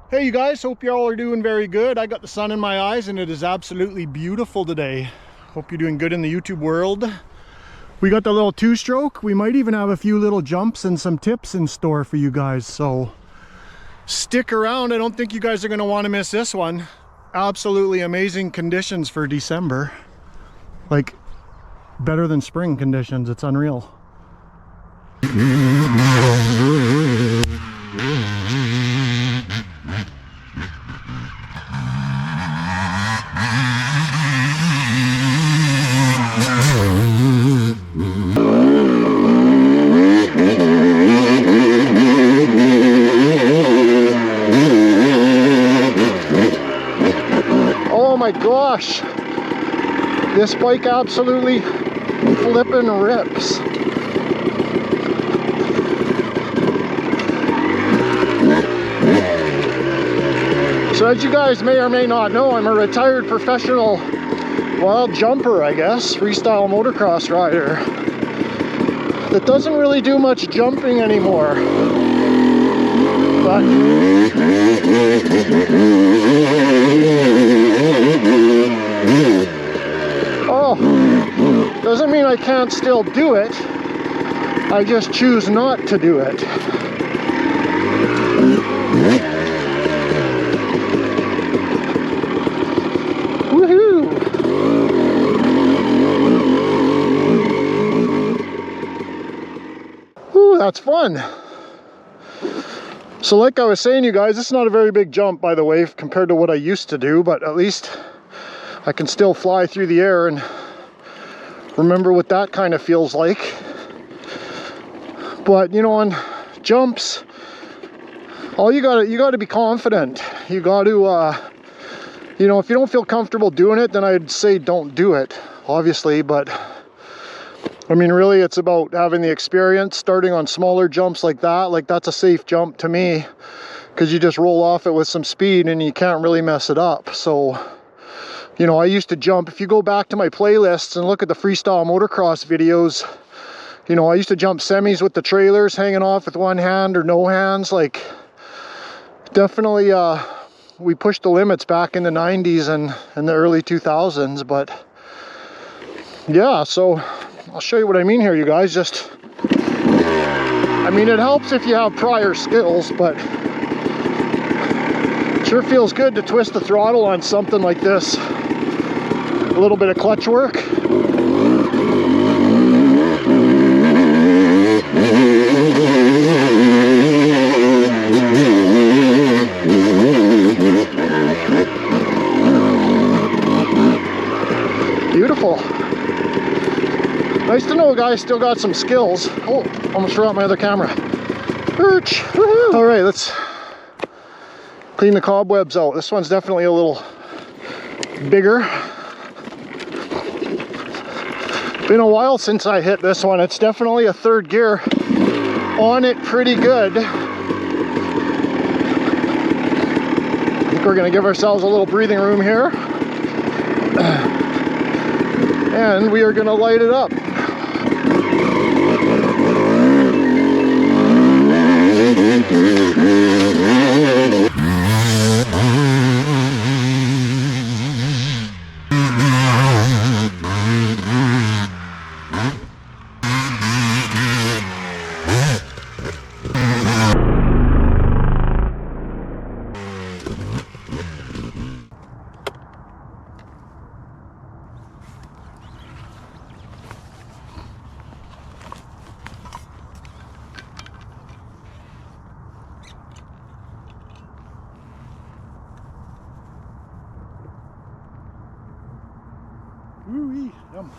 Hey you guys, hope you all are doing very good. I got the sun in my eyes and it is absolutely beautiful today. Hope you're doing good in the YouTube world. We got the little two-stroke. We might even have a few little jumps and some tips in store for you guys, so stick around. I don't think you guys are going to want to miss this one. Absolutely amazing conditions for December. Like, better than spring conditions. It's unreal. Oh my gosh, this bike absolutely flipping rips. So as you guys may or may not know, I'm a retired professional, well, jumper, I guess, freestyle motocross rider that doesn't really do much jumping anymore. But oh, doesn't mean I can't still do it. I just choose not to do it. Woohoo! Ooh, that's fun. So like I was saying, you guys, this is not a very big jump, by the way, compared to what I used to do, but at least I can still fly through the air and remember what that kind of feels like. But you know, on jumps, all you gotta be confident. You gotta you know, if you don't feel comfortable doing it, then I'd say don't do it, obviously. But I mean, really, it's about having the experience, starting on smaller jumps like that. Like, that's a safe jump to me, because you just roll off it with some speed and you can't really mess it up. So, you know, I used to jump, if you go back to my playlists and look at the freestyle motocross videos, you know, I used to jump semis with the trailers hanging off with one hand or no hands. Like, definitely, we pushed the limits back in the 90s and the early 2000s. But yeah, so I'll show you what I mean here, you guys. Just, I mean, it helps if you have prior skills, but it sure feels good to twist the throttle on something like this. A little bit of clutch work. Beautiful. Nice to know a guy still got some skills. Oh, almost forgot my other camera. Perch. All right, let's clean the cobwebs out. This one's definitely a little bigger. Been a while since I hit this one. It's definitely a third gear on it pretty good. I think we're gonna give ourselves a little breathing room here. And we are gonna light it up. Ooh-wee, yum.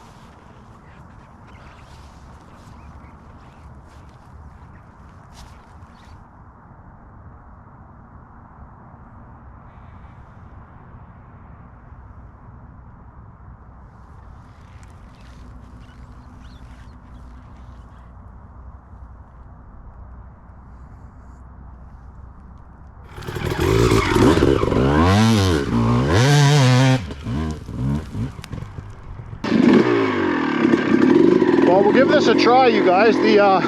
Well, we'll give this a try, you guys. The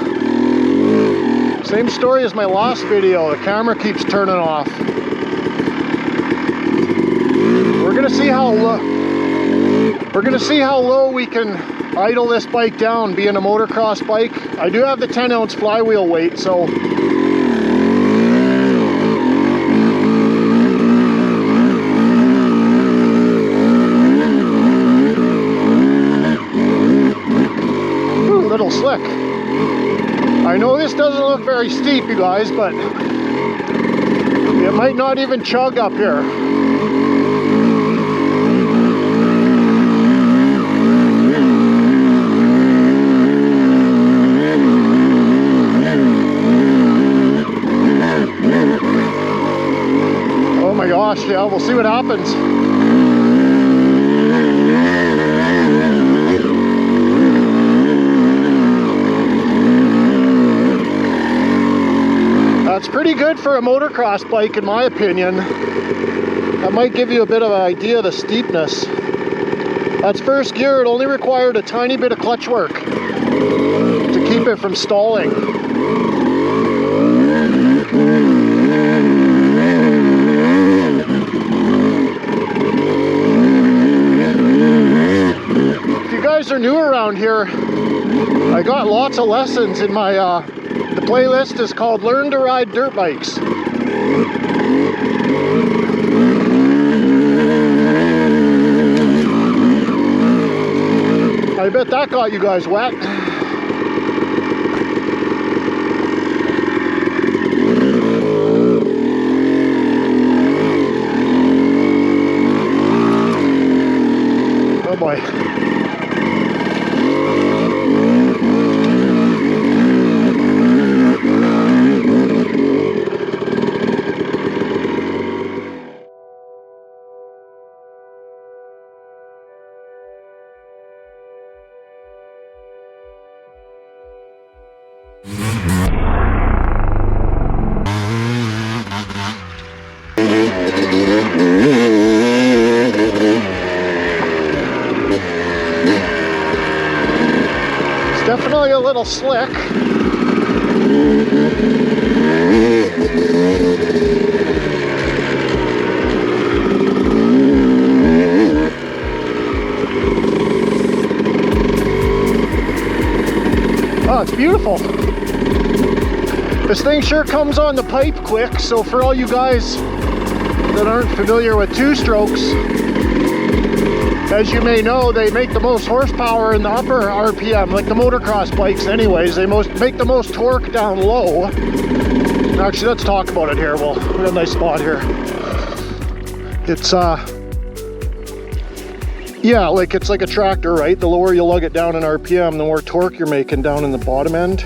same story as my last video. The camera keeps turning off. We're gonna see how low we can idle this bike down, being a motocross bike. I do have the 10-ounce flywheel weight, so little slick. I know this doesn't look very steep, you guys, but it might not even chug up here. Oh my gosh, yeah, we'll see what happens. That's pretty good for a motocross bike, in my opinion. That might give you a bit of an idea of the steepness. That's first gear. It only required a tiny bit of clutch work to keep it from stalling. If you guys are new around here, I got lots of lessons in my the playlist is called Learn to Ride Dirt Bikes. I bet that got you guys wet. Oh boy. It's definitely a little slick. Oh, it's beautiful. This thing sure comes on the pipe quick, so for all you guys that aren't familiar with two-strokes, as you may know, they make the most horsepower in the upper RPM, like the motocross bikes anyways. They make the most torque down low. Actually, let's talk about it here. Well, we got a nice spot here. It's yeah, like it's like a tractor, right? The lower you lug it down in RPM, the more torque you're making down in the bottom end.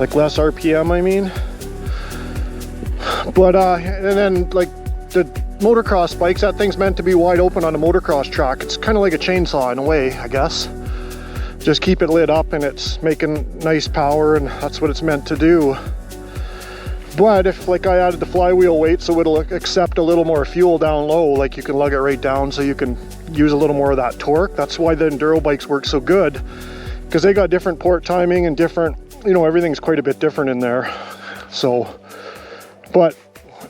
Like less RPM, I mean. But and then like the motocross bikes, that thing's meant to be wide open on a motocross track. It's kind of like a chainsaw in a way, I guess. Just keep it lit up and it's making nice power, and that's what it's meant to do. But if, like, I added the flywheel weight so it'll accept a little more fuel down low, like you can lug it right down so you can use a little more of that torque. That's why the enduro bikes work so good, because they got different port timing and different, you know, everything's quite a bit different in there. So, but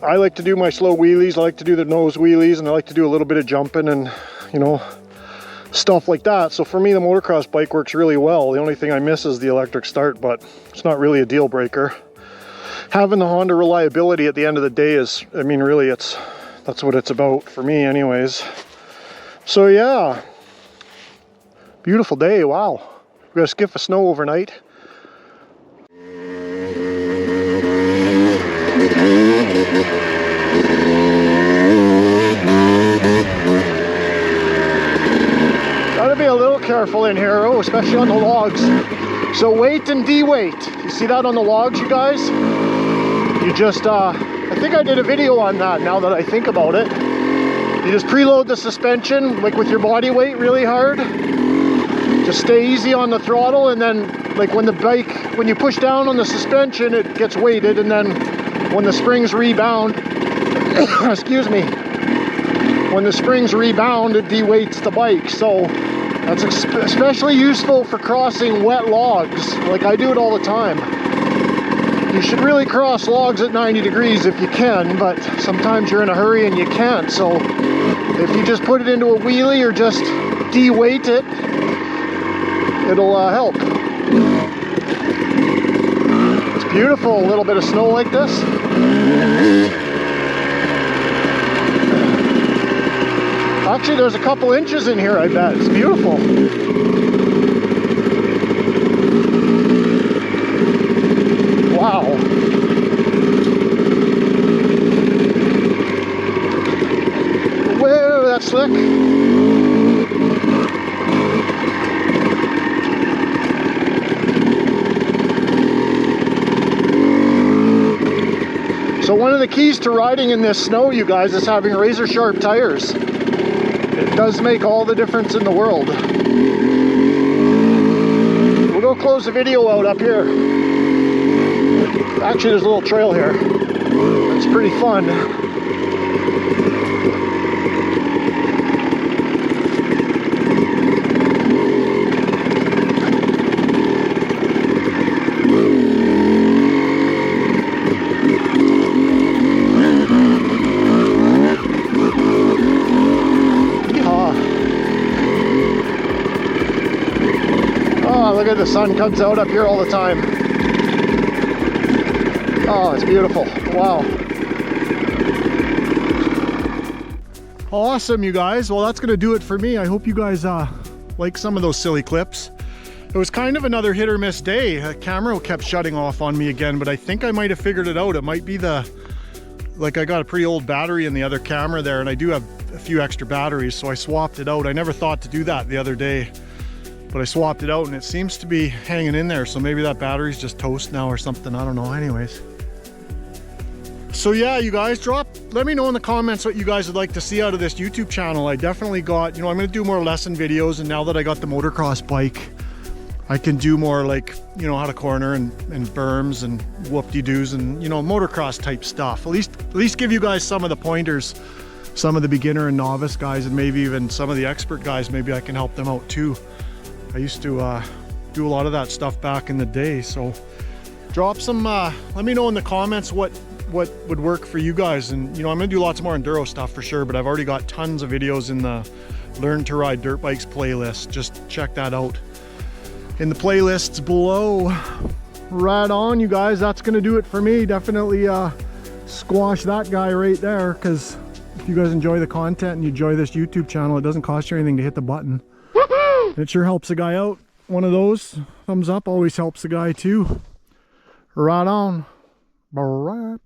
I like to do my slow wheelies, I like to do the nose wheelies, and I like to do a little bit of jumping and, you know, stuff like that. So for me, the motocross bike works really well. The only thing I miss is the electric start, but it's not really a deal breaker. Having the Honda reliability at the end of the day is, I mean, really, that's what it's about for me anyways. So yeah, beautiful day. Wow, we're gonna skip a snow overnight. Gotta be a little careful in here, oh, especially on the logs. So weight and de-weight. You see that on the logs, you guys? You just, I think I did a video on that now that I think about it. You just preload the suspension, like with your body weight really hard. Just stay easy on the throttle, and then like when you push down on the suspension, it gets weighted, and then when the springs rebound, excuse me, when the springs rebound, it de-weights the bike. So That's especially useful for crossing wet logs. Like I do it all the time. You should really cross logs at 90 degrees if you can, but sometimes you're in a hurry and you can't. So if you just put it into a wheelie or just de-weight it, it'll help. It's beautiful, a little bit of snow like this. Actually, there's a couple inches in here, I bet. It's beautiful. Wow. Whoa, that's slick. So one of the keys to riding in this snow, you guys, is having razor sharp tires. It does make all the difference in the world. We'll go close the video out up here. Actually, there's a little trail here. It's pretty fun. Look at the sun comes out up here all the time. Oh, it's beautiful. Wow. Awesome, you guys. Well, that's gonna do it for me. I hope you guys like some of those silly clips. It was kind of another hit or miss day. The camera kept shutting off on me again, but I think I might have figured it out. It might be like I got a pretty old battery in the other camera there, and I do have a few extra batteries, so I swapped it out. I never thought to do that the other day, but I swapped it out and it seems to be hanging in there. So maybe that battery's just toast now or something. I don't know. Anyways. So yeah, you guys, let me know in the comments what you guys would like to see out of this YouTube channel. I definitely got, I'm going to do more lesson videos, and now that I got the motocross bike, I can do more like, how to corner and berms and whoop-de-doos and, motocross type stuff. At least give you guys some of the pointers, some of the beginner and novice guys, and maybe even some of the expert guys. Maybe I can help them out too. I used to do a lot of that stuff back in the day. So drop some, let me know in the comments what would work for you guys. And I'm gonna do lots more enduro stuff for sure, but I've already got tons of videos in the Learn to Ride Dirt Bikes playlist. Just check that out in the playlists below. Right on, you guys, that's gonna do it for me. Definitely squash that guy right there, because if you guys enjoy the content and you enjoy this YouTube channel, it doesn't cost you anything to hit the button. It sure helps a guy out. One of those thumbs up always helps a guy too. Right on. All right.